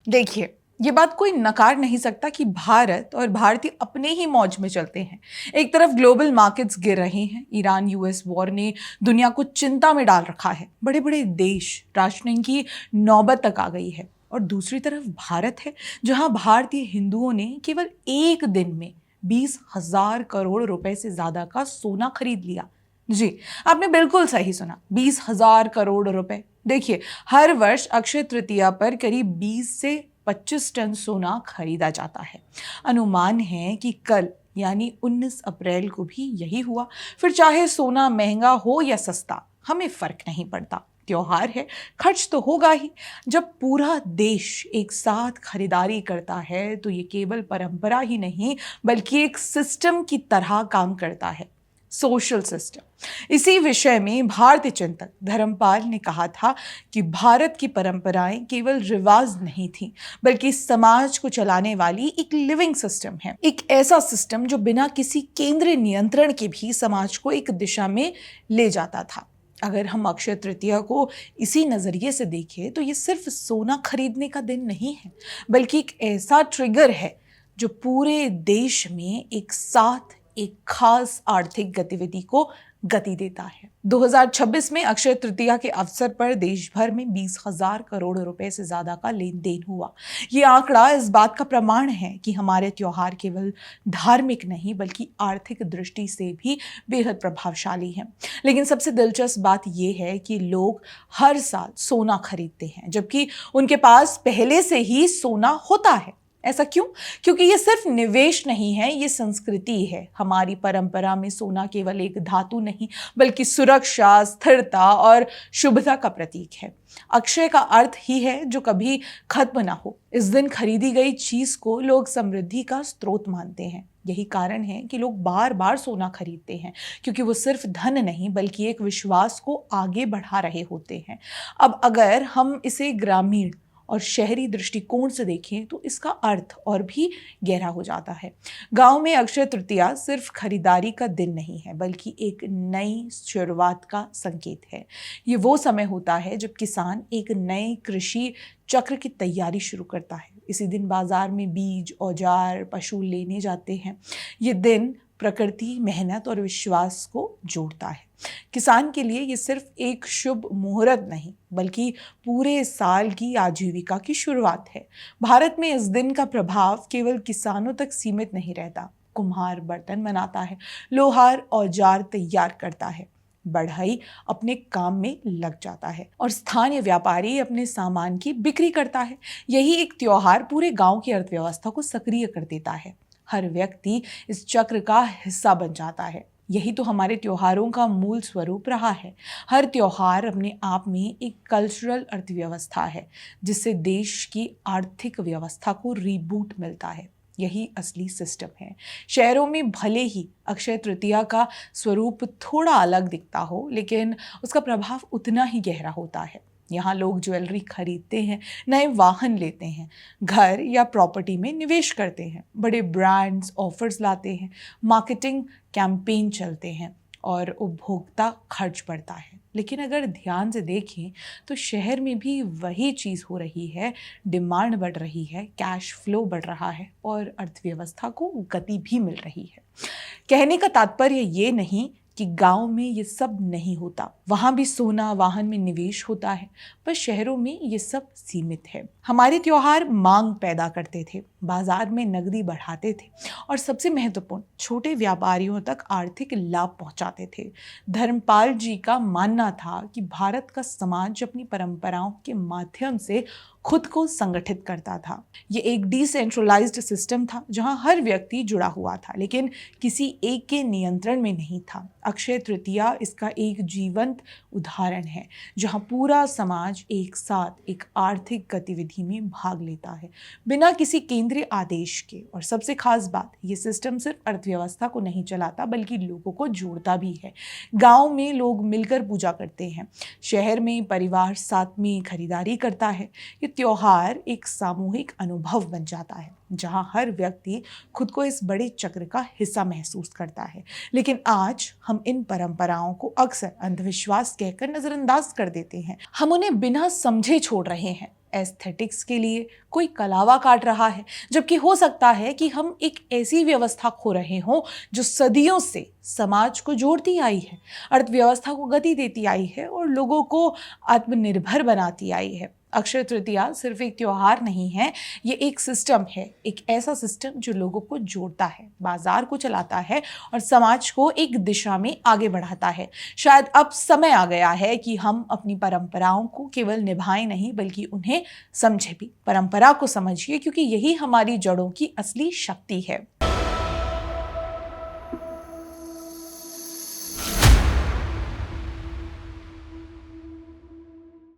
देखिए, ये बात कोई नकार नहीं सकता कि भारत और भारतीय अपने ही मौज में चलते हैं। एक तरफ ग्लोबल मार्केट्स गिर रहे हैं, ईरान यूएस वॉर ने दुनिया को चिंता में डाल रखा है, बड़े बड़े देश राशनिंग की नौबत तक आ गई है। और दूसरी तरफ भारत है, जहां भारतीय हिंदुओं ने केवल एक दिन में 20,000 करोड़ रुपए से ज्यादा का सोना खरीद लिया। जी, आपने बिल्कुल सही सुना, 20,000 करोड़ रुपए। देखिए, हर वर्ष अक्षय तृतीया पर करीब 20 से 25 टन सोना खरीदा जाता है। अनुमान है कि कल यानी 19 अप्रैल को भी यही हुआ। फिर चाहे सोना महंगा हो या सस्ता, हमें फर्क नहीं पड़ता। त्योहार है, खर्च तो होगा ही। जब पूरा देश एक साथ खरीदारी करता है तो ये केवल परंपरा ही नहीं, बल्कि एक सिस्टम की तरह काम करता है, सोशल सिस्टम। इसी विषय में भारतीय चिंतक धर्मपाल ने कहा था कि भारत की परंपराएं केवल रिवाज नहीं थी, बल्कि समाज को चलाने वाली एक लिविंग सिस्टम है। एक ऐसा सिस्टम जो बिना किसी केंद्रीय नियंत्रण के भी समाज को एक दिशा में ले जाता था। अगर हम अक्षय तृतीया को इसी नजरिए से देखें तो ये सिर्फ सोना खरीदने का दिन नहीं है, बल्कि एक ऐसा ट्रिगर है जो पूरे देश में एक साथ एक खास आर्थिक गतिविधि को गति देता है। 2026 में अक्षय तृतीया के अवसर पर देश भर में 20,000 करोड़ रुपए से ज्यादा का लेन देन हुआ। ये आंकड़ा इस बात का प्रमाण है कि हमारे त्योहार केवल धार्मिक नहीं, बल्कि आर्थिक दृष्टि से भी बेहद प्रभावशाली हैं। लेकिन सबसे दिलचस्प बात यह है कि लोग हर साल सोना खरीदते हैं, जबकि उनके पास पहले से ही सोना होता है। ऐसा क्यों? क्योंकि ये सिर्फ निवेश नहीं है, ये संस्कृति है। हमारी परंपरा में सोना केवल एक धातु नहीं, बल्कि सुरक्षा, स्थिरता और शुभता का प्रतीक है। अक्षय का अर्थ ही है जो कभी खत्म ना हो। इस दिन खरीदी गई चीज को लोग समृद्धि का स्रोत मानते हैं। यही कारण है कि लोग बार बार सोना खरीदते हैं, क्योंकि वो सिर्फ धन नहीं, बल्कि एक विश्वास को आगे बढ़ा रहे होते हैं। अब अगर हम इसे ग्रामीण और शहरी दृष्टिकोण से देखें तो इसका अर्थ और भी गहरा हो जाता है। गांव में अक्षय तृतीया सिर्फ खरीदारी का दिन नहीं है, बल्कि एक नई शुरुआत का संकेत है। ये वो समय होता है जब किसान एक नए कृषि चक्र की तैयारी शुरू करता है। इसी दिन बाजार में बीज, औजार, पशु लेने जाते हैं। ये दिन प्रकृति, मेहनत और विश्वास को जोड़ता है। किसान के लिए ये सिर्फ एक शुभ मुहूर्त नहीं, बल्कि पूरे साल की आजीविका की शुरुआत है। भारत में इस दिन का प्रभाव केवल किसानों तक सीमित नहीं रहता। कुम्हार बर्तन बनाता है, लोहार औजार तैयार करता है, बढ़ई अपने काम में लग जाता है और स्थानीय व्यापारी अपने सामान की बिक्री करता है। यही एक त्योहार पूरे गांव की अर्थव्यवस्था को सक्रिय कर देता है। हर व्यक्ति इस चक्र का हिस्सा बन जाता है। यही तो हमारे त्योहारों का मूल स्वरूप रहा है। हर त्योहार अपने आप में एक कल्चरल अर्थव्यवस्था है, जिससे देश की आर्थिक व्यवस्था को रीबूट मिलता है। यही असली सिस्टम है। शहरों में भले ही अक्षय तृतीया का स्वरूप थोड़ा अलग दिखता हो, लेकिन उसका प्रभाव उतना ही गहरा होता है। यहाँ लोग ज्वेलरी खरीदते हैं, नए वाहन लेते हैं, घर या प्रॉपर्टी में निवेश करते हैं, बड़े ब्रांड्स ऑफर्स लाते हैं, मार्केटिंग कैंपेन चलते हैं और उपभोक्ता खर्च बढ़ता है। लेकिन अगर ध्यान से देखें तो शहर में भी वही चीज़ हो रही है। डिमांड बढ़ रही है, कैश फ्लो बढ़ रहा है और अर्थव्यवस्था को गति भी मिल रही है। कहने का तात्पर्य ये नहीं कि गांव में ये सब नहीं होता। वहां भी सोना, वाहन में निवेश होता है, पर शहरों में ये सब सीमित है। हमारे त्योहार मांग पैदा करते थे, बाजार में नकदी बढ़ाते थे और सबसे महत्वपूर्ण, छोटे व्यापारियों तक आर्थिक लाभ पहुंचाते थे। धर्मपाल जी का मानना था कि भारत का समाज अपनी परंपराओं के माध्यम से खुद को संगठित करता था। ये एक डिसेंट्रलाइज्ड सिस्टम था, जहां हर व्यक्ति जुड़ा हुआ था, लेकिन किसी एक के नियंत्रण में नहीं था। अक्षय तृतीया इसका एक जीवंत उदाहरण है, जहां पूरा समाज एक साथ एक आर्थिक गतिविधि में भाग लेता है, बिना किसी केंद्रीय आदेश के। और सबसे खास बात, ये सिस्टम सिर्फ अर्थव्यवस्था को नहीं चलाता, बल्कि लोगों को जोड़ता भी है। गांव में लोग मिलकर पूजा करते हैं, शहर में परिवार साथ में खरीदारी करता है। ये त्योहार एक सामूहिक अनुभव बन जाता है, जहां हर व्यक्ति खुद को इस बड़े चक्र का हिस्सा महसूस करता है। लेकिन आज हम इन परंपराओं को अक्सर अंधविश्वास कहकर नजरअंदाज कर देते हैं। हम उन्हें बिना समझे छोड़ रहे हैं। एस्थेटिक्स के लिए, कोई कलावा काट रहा है, जबकि हो सकता है कि हम एक ऐसी व्यवस्था खो रहे हों जो सदियों से समाज को जोड़ती आई है, अर्थव्यवस्था को गति देती आई है और लोगों को आत्मनिर्भर बनाती आई है। अक्षय तृतीया सिर्फ एक त्योहार नहीं है, ये एक सिस्टम है, एक ऐसा सिस्टम जो लोगों को जोड़ता है, बाजार को चलाता है और समाज को एक दिशा में आगे बढ़ाता है। शायद अब समय आ गया है कि हम अपनी परंपराओं को केवल निभाएं नहीं बल्कि उन्हें समझें भी। परंपरा को समझिए, क्योंकि यही हमारी जड़ों की असली शक्ति है।